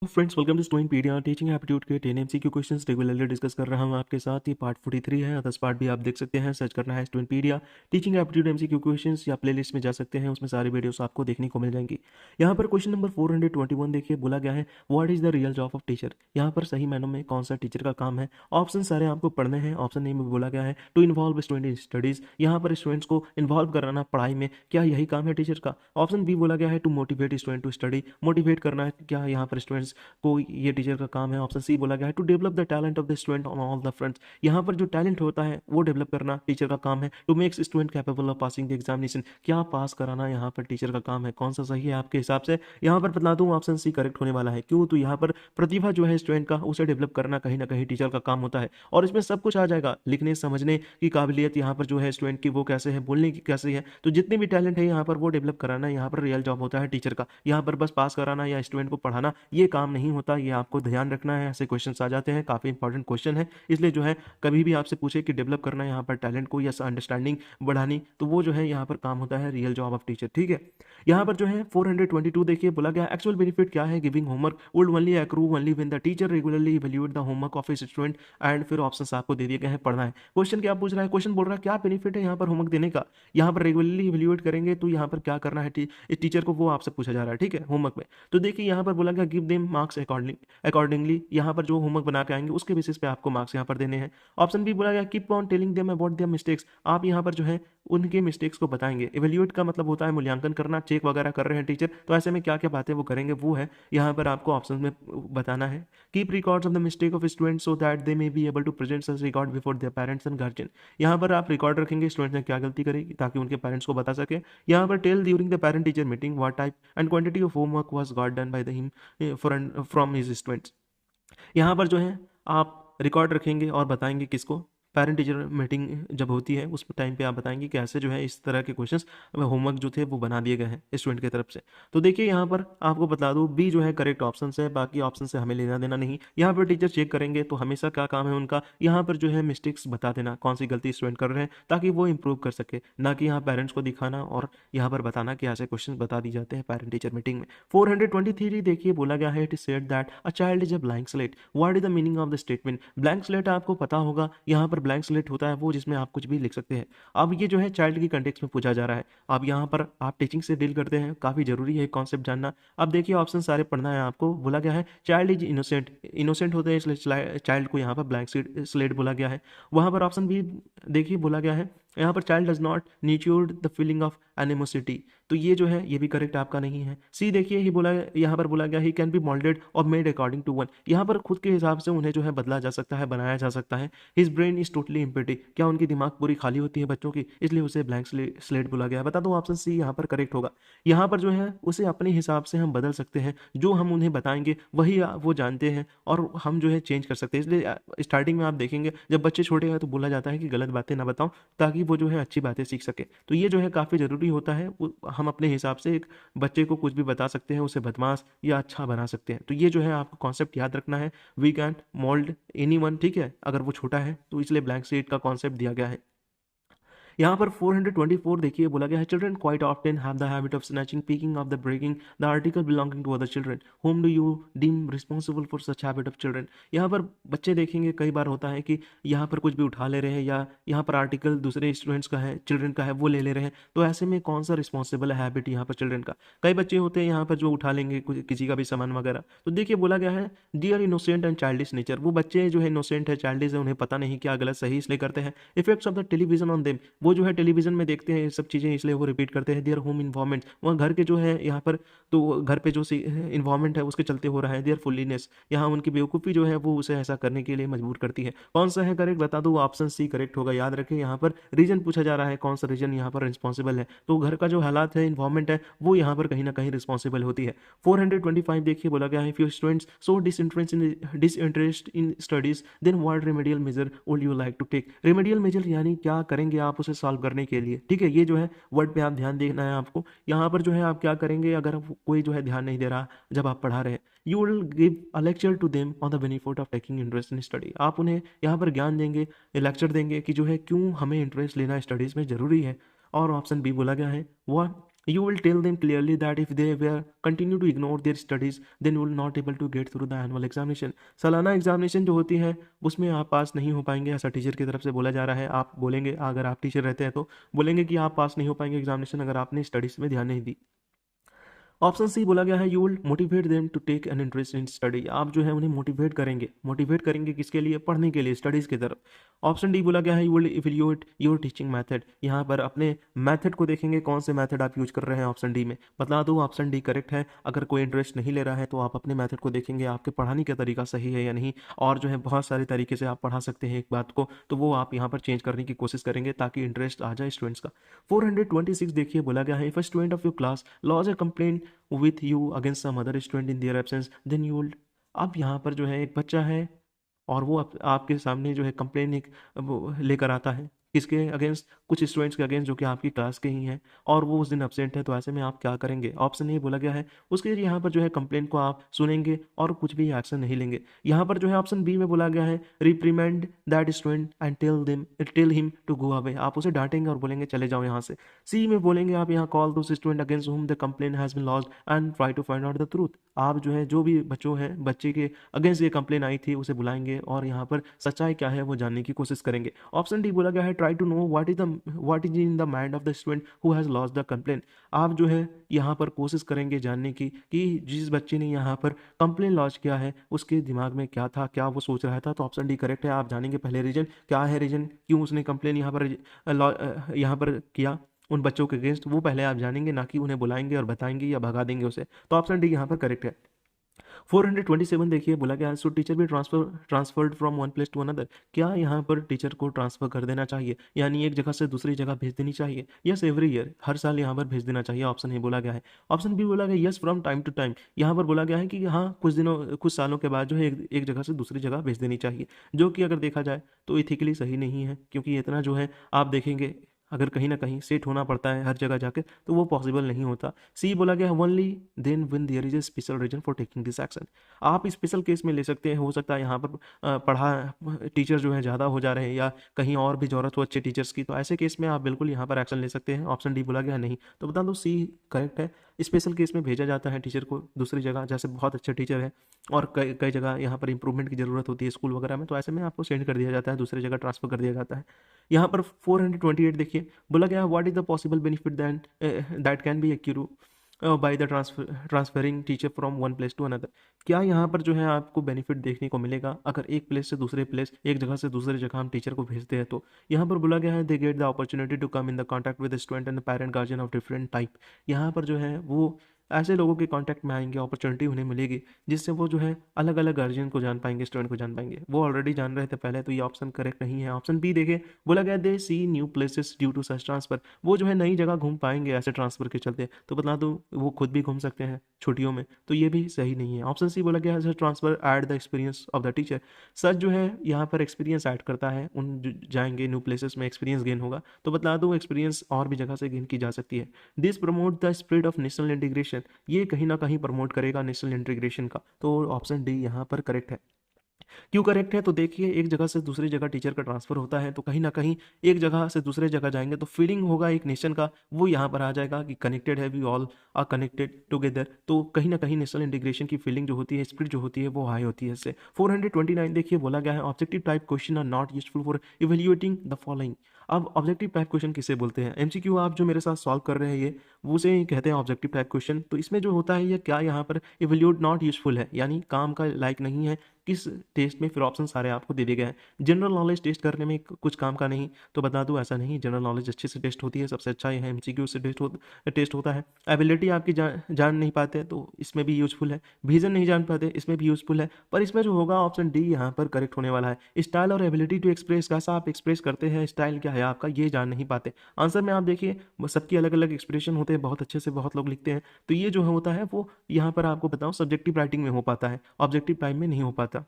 Friends welcome to Studentpedia teaching aptitude के 10 MCQ questions regularly discuss कर रहा हूं आपके साथ। ये पार्ट 43 है। अदर्स पार्ट भी आप देख सकते हैं, सर्च करना है स्टूडेंटपीडिया टीचिंग एप्टीट्यूड एमसीक्यू क्वेश्चंस या प्लेलिस्ट में जा सकते हैं, उसमें सारी वीडियोस आपको देखने को मिल जाएंगी। यहाँ पर क्वेश्चन नंबर 421 देखिए, बोला गया है what is the real job of teacher. यहाँ पर सही मायनों में कौन सा टीचर का काम है। ऑप्शन सारे आपको पढ़ने हैं। ऑप्शन ए में बोला गया है to involve student in studies, यहाँ पर स्टूडेंट्स को इन्वॉल्व कराना पढ़ाई में, क्या यही काम है टीचर का। ऑप्शन बी बोला गया है to motivate student to study, motivate करना है, क्या यहाँ पर स्टूडेंट्स को ये टीचर का काम है। ऑप्शन सी बोला गया है to develop the talent of the student on all the fronts, यहाँ पर जो टैलेंट होता है वो डेवलप करना टीचर का काम है। To makes student capable of passing the examination, क्या पास कराना यहाँ पर टीचर का काम है। कौन सा सही है आपके हिसाब से। यहाँ पर बता दूं ऑप्शन सी करेक्ट होने वाला है। क्यों, तो यहाँ पर प्रतिभा जो है स्टूडेंट का उसे डेवलप करना कहीं ना कहीं टीचर का काम होता है, और इसमें सब कुछ आ जाएगा। लिखने समझने की काबिलियत यहाँ पर जो है स्टूडेंट की वो कैसे है, बोलने की कैसे है, तो जितने भी टैलेंट है यहाँ पर वो डेवलप कराना यहाँ पर रियल जॉब होता है टीचर का। यहाँ पर बस पास कराना या स्टूडेंट को पढ़ाना ये काम नहीं होता, ये आपको ध्यान रखना है। ऐसे क्वेश्चन आ जाते हैं, काफ़ी इंपॉर्टेंट क्वेश्चन है, इसलिए जो है कभी भी आपसे पूछे कि डेवलप करना यहाँ पर टैलेंट को या अंडरस्टैंडिंग बढ़ानी, तो वो जो है यहाँ पर काम होता है रियल जॉब ऑफ टीचर। ठीक है, यहाँ पर जो है 422 देखिए, बोला गया एक्चुअल बेनिफिट क्या है giving homework would only accrue only when the teacher regularly evaluate the homework of his student, and फिर ऑप्शंस आपको दे दिए गए हैं, पढ़ना है। क्वेश्चन क्या पूछ रहा है, क्वेश्चन बोल रहा है क्या बेनिफिट है यहाँ पर होमवर्क देने का। यहाँ पर रेगुलरली इवैल्यूएट करेंगे तो यहाँ पर क्या करना है इस टीचर को, वो आपसे पूछा जा रहा है। ठीक है, होमवर्क में तो देखिए यहाँ पर बोला गया गिव देम मार्क्स अकॉर्डिंगली, यहाँ पर जो होमवर्क बना के आएंगे उसके बेसिस पे आपको मार्क्स यहाँ पर देने हैं। ऑप्शन बी बोला गया keep on telling them about their mistakes, आप यहाँ पर जो है उनके मिस्टेक्स को बताएंगे। इवेल्यूएट का मतलब होता है मूल्यांकन करना, चेक वगैरह कर रहे हैं टीचर, तो ऐसे में क्या क्या बातें वो करेंगे वो है यहाँ पर आपको ऑप्शन में बताना है। Keep records of the mistake of students so that they may be able to present such record before their parents and guardian, यहाँ पर आप रिकॉर्ड रखेंगे स्टूडेंट ने क्या गलती करी ताकि उनके पेरेंट्स को बता सके। यहाँ पर tell during the parent teacher meeting what type and quantity of homework was got done by the him from his students, यहाँ पर जो है आप रिकॉर्ड रखेंगे और बताएंगे किसको, पेरेंट टीचर मीटिंग जब होती है उस टाइम पे आप बताएंगे कि ऐसे जो है इस तरह के क्वेश्चंस होमवर्क जो थे वो बना दिए गए हैं स्टूडेंट की तरफ से। तो देखिए यहाँ पर आपको बता दूं बी जो है करेक्ट ऑप्शन है, बाकी ऑप्शन से हमें लेना देना नहीं। यहाँ पर टीचर चेक करेंगे तो हमेशा क्या काम है उनका, यहाँ पर जो है मिस्टेक्स बता देना, कौन सी गलती स्टूडेंट कर रहे हैं ताकि वो इंप्रूव कर सके, ना कि यहाँ पेरेंट्स को दिखाना और यहाँ पर बताना कि ऐसे क्वेश्चन बता दिए जाते हैं पेरेंट टीचर मीटिंग में। 423 देखिए, बोला गया है it is said that a child is a blank slate, what is the meaning of the statement. Blank slate आपको पता होगा, यहाँ पर ब्लैंक स्लेट होता है वो जिसमें आप कुछ भी लिख सकते हैं। अब ये जो है चाइल्ड की कंटेक्स्ट में पूछा जा रहा है, अब यहाँ पर आप टीचिंग से डील करते हैं, काफ़ी जरूरी है कॉन्सेप्ट जानना। अब देखिए ऑप्शन सारे पढ़ना है आपको। बोला गया है चाइल्ड इज इनोसेंट, इनोसेंट होते हैं इसलिए चाइल्ड को यहाँ पर ब्लैंक स्लेट बोला गया है। वहाँ पर ऑप्शन भी देखिए, बोला गया है यहाँ पर child does not nurtured the feeling of animosity, तो ये जो है ये भी करेक्ट आपका नहीं है। सी देखिए ही बोला, यहाँ पर बोला गया ही कैन बी मोल्डेड और मेड अकॉर्डिंग टू वन, यहाँ पर खुद के हिसाब से उन्हें जो है बदला जा सकता है, बनाया जा सकता है। His brain is totally empty, क्या उनकी दिमाग पूरी खाली होती है बच्चों की, इसलिए उसे ब्लैंक स्लेट बोला गया है। बता दो ऑप्शन सी यहाँ पर करेक्ट होगा। यहाँ पर जो है उसे अपने हिसाब से हम बदल सकते हैं, जो हम उन्हें बताएंगे वही वो जानते हैं और हम जो है चेंज कर सकते हैं। इसलिए स्टार्टिंग में आप देखेंगे जब बच्चे छोटे हैं तो बोला जाता है कि गलत बातें ना बताओ ताकि वो जो है अच्छी बातें सीख सके, तो ये जो है काफ़ी ज़रूरी होता है। हम अपने हिसाब से एक बच्चे को कुछ भी बता सकते हैं, उसे बदमाश या अच्छा बना सकते हैं। तो ये जो है आपको कॉन्सेप्ट याद रखना है, वी कैन मोल्ड एनीवन, ठीक है, अगर वो छोटा है तो इसलिए ब्लैंक स्लेट का कॉन्सेप्ट दिया गया है। यहाँ पर 424 देखिए, बोला गया है children quite often have the habit of snatching, picking of the breaking the article belonging to other children, whom do you deem responsible for such habit of children. यहाँ पर बच्चे देखेंगे कई बार होता है कि यहाँ पर कुछ भी उठा ले रहे हैं या यहाँ पर आर्टिकल दूसरे स्टूडेंट्स का है, चिल्ड्रन का है, वो ले रहे हैं, तो ऐसे में कौन सा रिस्पॉन्सिबल है हैबिट यहाँ पर चिल्ड्रन का। कई बच्चे होते हैं यहाँ पर जो उठा लेंगे किसी का भी सामान वगैरह, तो देखिए बोला गया है dear innocent and childish nature, वो बच्चे जो है इनोसेंट है, चाइल्डिश है, उन्हें पता नहीं क्या गलत सही इसलिए करते हैं। Effects of the television on them, वो जो है टेलीविजन में देखते हैं ये सब चीज़ें इसलिए वो रिपीट करते हैं। देयर होम इन्वायरमेंट, वहाँ घर के जो है यहाँ पर, तो घर पे जो इन्वायरमेंट है उसके चलते हो रहा है। देयर फुल्लीनेस, यहाँ उनकी बेवकूफ़ी जो है वो उसे ऐसा करने के लिए मजबूर करती है। कौन सा है करेक्ट बता दो, ऑप्शन सी करेक्ट होगा। याद रखें यहाँ पर रीजन पूछा जा रहा है, कौन सा रीजन यहाँ पर रिस्पॉन्सिबल है, तो घर का जो हालात है, इन्वायरमेंट है, वो यहाँ पर कहीं ना कहीं रिस्पॉन्सिबल होती है। 425 देखिए, बोला गया है if your students so disinterest in studies then what remedial measure would you like to take. Remedial measure यानी क्या करेंगे आप उसे सॉल्व करने के लिए, ठीक है, ये जो है वर्ड पे आप ध्यान देना है आपको। यहाँ पर जो है आप क्या करेंगे, अगर कोई जो है ध्यान नहीं दे रहा जब आप पढ़ा रहे हैं, you will give a lecture to them on the benefit of taking interest in study, आप उन्हें यहाँ पर ज्ञान देंगे, लेक्चर देंगे कि जो है क्यों हमें इंटरेस्ट लेना स्टडीज़ में ज़रूरी है। और ऑप्शन बी बोला गया है वह You will tell them clearly that if they were continue to ignore their studies, then you will not able to get through the annual examination. सालाना एग्जामिनेशन जो होती है उसमें आप पास नहीं हो पाएंगे, ऐसा टीचर की तरफ से बोला जा रहा है। आप बोलेंगे, अगर आप टीचर रहते हैं तो बोलेंगे कि आप पास नहीं हो पाएंगे एग्जामिनेशन अगर आपने स्टडीज में ध्यान नहीं दी। ऑप्शन सी बोला गया है, you will motivate them to take an interest in study. आप जो है उन्हें मोटिवेट करेंगे किसके लिए? पढ़ने के लिए, स्टडीज की तरफ। ऑप्शन डी बोला गया है, you will evaluate your teaching method. यहाँ पर अपने मेथड को देखेंगे, कौन से मेथड आप यूज कर रहे हैं ऑप्शन डी में। बता दो ऑप्शन डी करेक्ट है। अगर कोई इंटरेस्ट नहीं ले रहा है तो आप अपने मेथड को देखेंगे, आपके पढ़ाने का तरीका सही है या नहीं, और जो है बहुत सारे तरीके से आप पढ़ा सकते हैं एक बात को, तो वो आप यहाँ पर चेंज करने की कोशिश करेंगे ताकि इंटरेस्ट आ जाए स्टूडेंट्स का। 426 देखिए बोला गया है, if a student of your class lodge a complaint with you against some other student in their absence, then you will। अब यहाँ पर जो है एक बच्चा है और वो आपके सामने जो है कंप्लेन एक लेकर आता है किसके अगेंस्ट? कुछ स्टूडेंट्स के अगेंस्ट जो कि आपकी क्लास के ही हैं और वो उस दिन एब्सेंट है, तो ऐसे में आप क्या करेंगे? ऑप्शन ए बोला गया है, उसके यहाँ पर जो है कंप्लेन को आप सुनेंगे और कुछ भी एक्शन नहीं लेंगे। यहाँ पर जो है ऑप्शन बी में बोला गया है, reprimand that student and tell him to go away. आप उसे डांटेंगे और बोलेंगे चले जाओ यहाँ से। सी में बोलेंगे आप यहाँ कॉल दो student against whom the complain has been lodged and try to find out the truth. आप जो है जो भी बच्चे के अगेंस्ट ये कंप्लेन आई थी उसे बुलाएंगे और यहाँ पर सच्चाई क्या है वो जानने की कोशिश करेंगे। ऑप्शन डी बोला गया है, try to know what is in the mind of the student who has lost the complain. आप जो है यहाँ पर कोशिश करेंगे जानने की कि जिस बच्चे ने यहाँ पर कंप्लेन लॉन्च किया है उसके दिमाग में क्या था, क्या वो सोच रहा था। तो ऑप्शन डी करेक्ट है। आप जानेंगे पहले रीजन क्या है, रीजन क्यों उसने कंप्लेन यहाँ पर किया उन बच्चों के अगेंस्ट, वो पहले आप जानेंगे, ना कि उन्हें बुलाएंगे और बताएंगे या भगा देंगे उसे। तो ऑप्शन डी यहाँ पर करेक्ट है। 427 देखिए बोला गया, so teacher be transferred from one place to another. क्या यहाँ पर टीचर को ट्रांसफर कर देना चाहिए, यानी एक जगह से दूसरी जगह भेज देनी चाहिए? यस, एवरी ईयर, हर साल यहाँ पर भेज देना चाहिए। ऑप्शन ए बोला गया है। ऑप्शन बी बोला गया, yes from time to time. यहाँ पर बोला गया है कि हाँ कुछ सालों के बाद जो है एक जगह से दूसरी जगह भेज देनी चाहिए, जो कि अगर देखा जाए तो इथिकली सही नहीं है, क्योंकि इतना जो है आप देखेंगे अगर कहीं ना कहीं सेट होना पड़ता है हर जगह जाकर तो वो पॉसिबल नहीं होता। सी बोला गया, only then when there is a special reason for taking this action. आप स्पेशल केस में ले सकते हैं, हो सकता है यहाँ पर पढ़ा टीचर जो है ज़्यादा हो जा रहे हैं या कहीं और भी ज़रूरत हो अच्छे टीचर्स की, तो ऐसे केस में आप बिल्कुल यहाँ पर एक्शन ले सकते हैं। ऑप्शन डी बोला गया नहीं, तो बता दो सी करेक्ट है। स्पेशल केस में भेजा जाता है टीचर को दूसरी जगह, जैसे बहुत अच्छे टीचर है और कई कई जगह यहाँ पर इंप्रूवमेंट की ज़रूरत होती है स्कूल वगैरह में, तो ऐसे में आपको सेंड कर दिया जाता है, दूसरी जगह ट्रांसफर कर दिया जाता है। यहाँ पर 428 देखिए बोला गया, what is the possible benefit that can be accrue by the transferring teacher from one place to another. क्या यहाँ पर जो है आपको बेनिफिट देखने को मिलेगा अगर एक प्लेस से दूसरे प्लेस, एक जगह से दूसरी जगह हम टीचर को भेजते हैं? तो यहाँ पर बोला गया है, they get the opportunity to come in the contact with student and parent guardian of different type. यहाँ पर जो है वो ऐसे लोगों के कांटेक्ट में आएंगे, अपॉर्चुनिटी उन्हें मिलेगी जिससे वो जो है अलग अलग गार्जियन को जान पाएंगे, स्टूडेंट को जान पाएंगे। वो ऑलरेडी जान रहे थे पहले, तो ये ऑप्शन करेक्ट नहीं है। ऑप्शन बी देखे बोला गया, they see new places due to such transfer. वो जो है नई जगह घूम पाएंगे ऐसे ट्रांसफर के चलते। तो बता दो वो खुद भी घूम सकते हैं छुट्टियों में, तो ये भी सही नहीं है। ऑप्शन सी बोला गया, transfer add the experience of the teacher. Such जो है यहाँ पर एक्सपीरियंस ऐड करता है, उन जाएंगे न्यू प्लेसेस में एक्सपीरियंस गेन होगा। तो बता दो एक्सपीरियंस और भी जगह से गेन की जा सकती है। This promote the spirit of national integration. ये कहीं ना कहीं प्रमोट करेगा नेशनल इंटीग्रेशन का। तो ऑप्शन डी यहाँ पर करेक्ट है। क्यों करेक्ट है? तो देखिए, एक जगह से दूसरी जगह टीचर का ट्रांसफर होता है तो कहीं ना कहीं एक जगह से दूसरे जगह जाएंगे तो फीलिंग होगा एक नेशन का, वो यहाँ पर आ जाएगा कि कनेक्टेड है, we all are connected together. तो कहीं ना कहीं नेशनल इंटीग्रेशन की फीलिंग जो होती है, स्पिरिट जो होती है, वो हाई होती है इससे। 429 देखिए बोला गया है, objective type question are not useful for evaluating the following. अब ऑब्जेक्टिव टाइप क्वेश्चन किसे बोलते हैं? एमसीक्यू आप जो मेरे साथ सॉल्व कर रहे हैं ये, वो उसे ही कहते हैं ऑब्जेक्टिव टाइप क्वेश्चन। तो इसमें जो होता है ये क्या यहाँ पर इवेल्यूट नॉट यूजफुल है, यानी काम का लायक नहीं है किस टेस्ट में? फिर ऑप्शन सारे आपको दे दिए गए हैं। जनरल नॉलेज टेस्ट करने में कुछ काम का नहीं, तो बता दूं ऐसा नहीं, जनरल नॉलेज अच्छे से टेस्ट होती है, सबसे अच्छा ये है एमसीक्यू से टेस्ट होता है। एबिलिटी आपकी जान नहीं पाते तो इसमें भी यूजफुल है। विजन नहीं जान पाते इसमें भी यूजफुल है। पर इसमें जो होगा ऑप्शन डी यहाँ पर करेक्ट होने वाला है। स्टाइल और एबिलिटी टू एक्सप्रेस, कैसा आप एक्सप्रेस करते हैं, स्टाइल क्या है आपका, ये जान नहीं पाते। आंसर में आप देखिए सबकी अलग अलग एक्सप्रेशन होते हैं, बहुत अच्छे से बहुत लोग लिखते हैं, तो ये जो होता है वो यहाँ पर आपको बताऊँ सब्जेक्टिव राइटिंग में हो पाता है, ऑब्जेक्टिव टाइम में नहीं हो पाता।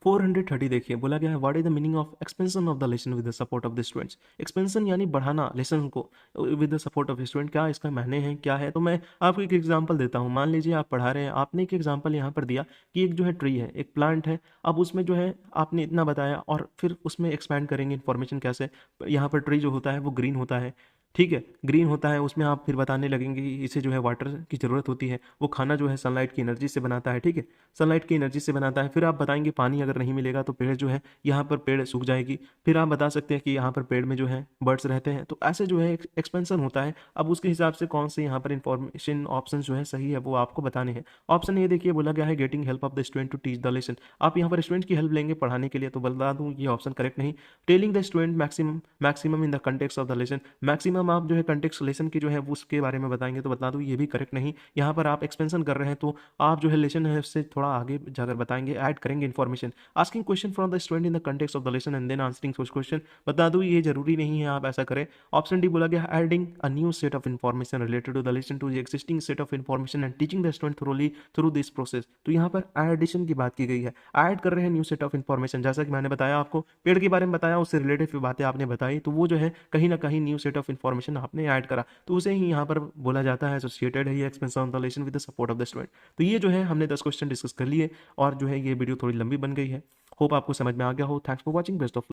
430 देखिए बोला गया है, what is the meaning of expansion of the lesson with the support of the students. Expansion यानी बढ़ाना लेसन को with the support of student, क्या इसका मायने है, क्या है? तो मैं आपको एक एग्जांपल देता हूँ। मान लीजिए आप पढ़ा रहे हैं, आपने एक एग्जांपल यहाँ पर दिया कि एक जो है ट्री है, एक प्लांट है। अब उसमें जो है आपने इतना बताया और फिर उसमें एक्सपैंड करेंगे इन्फॉर्मेशन कैसे। यहाँ पर ट्री जो होता है वो ग्रीन होता है, ठीक है, ग्रीन होता है उसमें आप फिर बताने लगेंगे कि इसे जो है वाटर की ज़रूरत होती है, वो खाना जो है सनलाइट की एनर्जी से बनाता है, ठीक है, सनलाइट की एनर्जी से बनाता है। फिर आप बताएंगे पानी अगर नहीं मिलेगा तो पेड़ जो है यहाँ पर पेड़ सूख जाएगी। फिर आप बता सकते हैं कि यहाँ पर पेड़ में जो है बर्ड्स रहते हैं। तो ऐसे जो है एक्सपेंशन होता है। अब उसके हिसाब से कौन से यहाँ पर इंफॉर्मेशन ऑप्शन जो है सही है वो आपको बताने हैं। ऑप्शन ए देखिए बोला गया है getting help of the student to teach the lesson. आप यहाँ पर स्टूडेंट की हेल्प लेंगे पढ़ाने के लिए, तो बता दूँ ये ऑप्शन करेक्ट नहीं। Telling the student maximum in the context of the lesson, maximum आप जो है कंटेक्स लेसन की जो है उसके बारे में बताएंगे, तो बता दूँ ये भी करेक्ट नहीं। यहाँ पर आप एक्सपेंशन कर रहे हैं तो आप जो है लेसन है उससे थोड़ा आगे जाकर बताएंगे, ऐड करेंगे information. Asking question from the student in the context of the lesson and then answering such question, बता दूँ ये जरूरी नहीं है आप ऐसा करें। ऑप्शन डी बोला गया adding a new set of information related to the lesson to the existing set of information and teaching the student thoroughly through this process. तो यहाँ पर एडिशन की बात की गई है, ऐड कर रहे हैं न्यू सेट ऑफ इन्फॉर्मेशन। जैसा कि मैंने बताया आपको पेड़ के बारे में बताया, उससे रिलेटेड बातें आपने बताई, तो वो जो है कहीं ना कहीं न्यू सेट ऑफ इन्फॉर्मेशन आपने ऐड करा, तो उसे ही यहाँ पर बोला जाता है एसोसिएटेड है ये expansion of the lesson with the support of the student. तो ये जो है हमने 10 क्वेश्चन डिस्कस कर लिए और जो है ये वीडियो थोड़ी लंबी बन गई है। होप आपको समझ में आ गया हो। Thanks for watching, best of